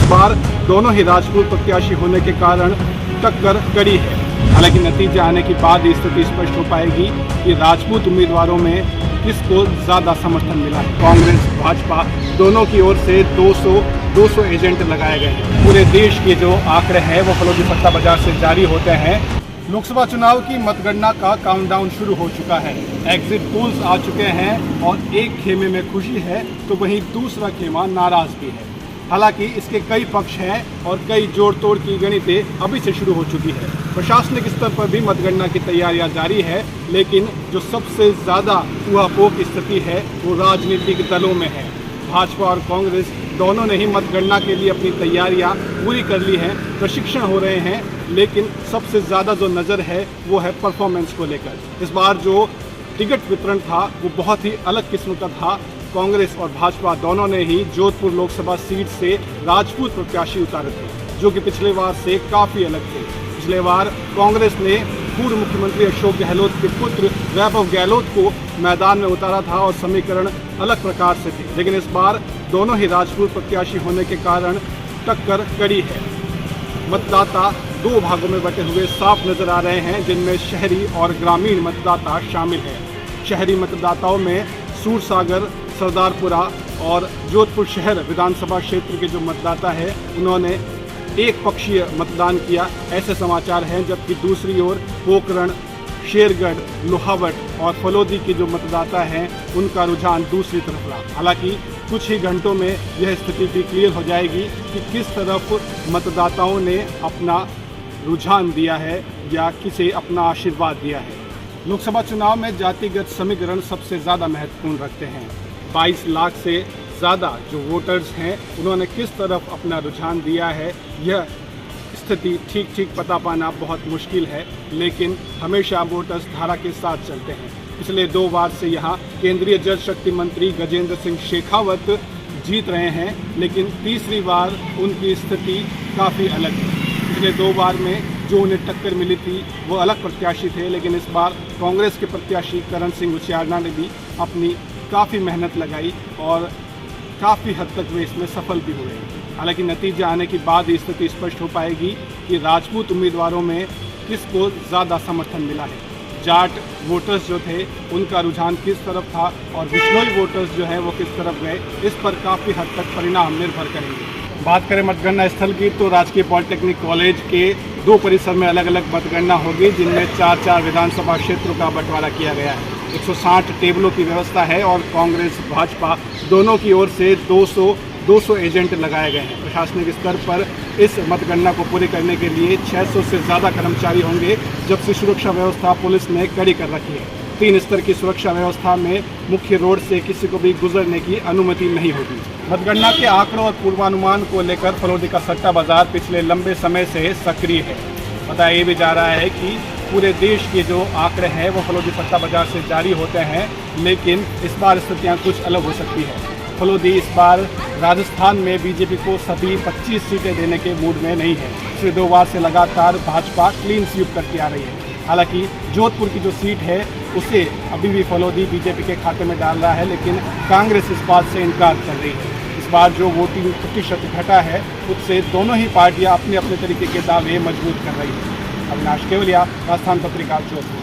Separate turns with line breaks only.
इस बार दोनों ही राजपूत प्रत्याशी होने के कारण टक्कर कड़ी है। हालांकि नतीजा आने के बाद स्थिति स्पष्ट हो पाएगी कि राजपूत उम्मीदवारों में किसको ज्यादा समर्थन मिला है। कांग्रेस भाजपा दोनों की ओर से 200 एजेंट लगाए गए हैं। पूरे देश के जो आंकड़े हैं वो फलोदी सट्टा बाजार से जारी होते हैं। लोकसभा चुनाव की मतगणना का काउंटडाउन शुरू हो चुका है। एग्जिट पोल्स आ चुके हैं और एक खेमे में खुशी है तो वहीं दूसरा खेमा नाराजगी है। हालांकि इसके कई पक्ष हैं और कई जोड़ तोड़ की गणितें अभी से शुरू हो चुकी है। प्रशासनिक स्तर पर भी मतगणना की तैयारियां जारी है, लेकिन जो सबसे ज़्यादा ऊहापोह की स्थिति है वो राजनीतिक दलों में है। भाजपा और कांग्रेस दोनों ने ही मतगणना के लिए अपनी तैयारियां पूरी कर ली हैं, प्रशिक्षण हो रहे हैं, लेकिन सबसे ज़्यादा जो नज़र है वो है परफॉर्मेंस को लेकर। इस बार जो टिकट वितरण था वो बहुत ही अलग किस्म का था। कांग्रेस और भाजपा दोनों ने ही जोधपुर लोकसभा सीट से राजपूत प्रत्याशी उतारे थे, जो कि पिछले बार से काफ़ी अलग थे। पिछले बार कांग्रेस ने पूर्व मुख्यमंत्री अशोक गहलोत के पुत्र वैभव गहलोत को मैदान में उतारा था और समीकरण अलग प्रकार से थे, लेकिन इस बार दोनों ही राजपूत प्रत्याशी होने के कारण टक्कर कड़ी है। मतदाता दो भागों में बटे हुए साफ नजर आ रहे हैं, जिनमें शहरी और ग्रामीण मतदाता शामिल हैं। शहरी मतदाताओं में सूरसागर, सरदारपुरा और जोधपुर शहर विधानसभा क्षेत्र के जो मतदाता है उन्होंने एक पक्षीय मतदान किया, ऐसे समाचार हैं। जबकि दूसरी ओर पोकरण, शेरगढ़, लोहावट और फलोदी के जो मतदाता हैं उनका रुझान दूसरी तरफ रहा। हालांकि कुछ ही घंटों में यह स्थिति भी क्लियर हो जाएगी कि किस तरफ मतदाताओं ने अपना रुझान दिया है या किसे अपना आशीर्वाद दिया है। लोकसभा चुनाव में जातिगत समीकरण सबसे ज़्यादा महत्वपूर्ण रखते हैं। 22 लाख से ज़्यादा जो वोटर्स हैं उन्होंने किस तरफ अपना रुझान दिया है, यह स्थिति ठीक पता पाना बहुत मुश्किल है, लेकिन हमेशा वोटर्स धारा के साथ चलते हैं। पिछले 2 बार से यहाँ केंद्रीय जल शक्ति मंत्री गजेंद्र सिंह शेखावत जीत रहे हैं, लेकिन तीसरी बार उनकी स्थिति काफ़ी अलग है। पिछले 2 बार में जो उन्हें टक्कर मिली थी वो अलग प्रत्याशी थे, लेकिन इस बार कांग्रेस के प्रत्याशी करण सिंह उचियारना ने भी अपनी काफ़ी मेहनत लगाई और काफ़ी हद तक वे इसमें सफल भी हुए। हालांकि नतीजा आने के बाद स्थिति स्पष्ट हो पाएगी कि राजपूत उम्मीदवारों में किसको ज़्यादा समर्थन मिला है। जाट वोटर्स जो थे उनका रुझान किस तरफ था और बिश्नोई वोटर्स जो हैं वो किस तरफ गए, इस पर काफ़ी हद तक परिणाम निर्भर करेंगे। बात करें मतगणना स्थल की तो राजकीय पॉलिटेक्निक कॉलेज के 2 परिसर में अलग अलग मतगणना होगी, जिनमें 4 विधानसभा क्षेत्रों का बंटवारा किया गया है। 160 टेबलों की व्यवस्था है और कांग्रेस भाजपा दोनों की ओर से 200 एजेंट लगाए गए हैं। प्रशासनिक स्तर पर इस मतगणना को पूरी करने के लिए 600 से ज़्यादा कर्मचारी होंगे, जबकि सुरक्षा व्यवस्था पुलिस ने कड़ी कर रखी है। 3 स्तर की सुरक्षा व्यवस्था में मुख्य रोड से किसी को भी गुजरने की अनुमति नहीं होगी। मतगणना के आंकड़ों और पूर्वानुमान को लेकर फलोदी का सट्टा बाजार पिछले लंबे समय से सक्रिय है। बताया ये भी जा रहा है कि पूरे देश के जो आंकड़े हैं वो फलोदी सट्टा बाजार से जारी होते हैं, लेकिन इस बार स्थितियाँ कुछ अलग हो सकती है। फलोदी इस बार राजस्थान में बीजेपी को सभी 25 सीटें देने के मूड में नहीं है। पिछले 2 बार से लगातार भाजपा क्लीन स्वीप करती आ रही है। हालांकि जोधपुर की जो सीट है उसे अभी भी फलोदी बीजेपी के खाते में डाल रहा है, लेकिन कांग्रेस इस बात से इनकार कर रही है। इस बार जो वोटिंग प्रतिशत घटा है उससे दोनों ही पार्टियां अपने अपने तरीके के दावे मजबूत कर रही हैं। अविनाश केवलिया, राजस्थान पत्रिका, जोधपुर।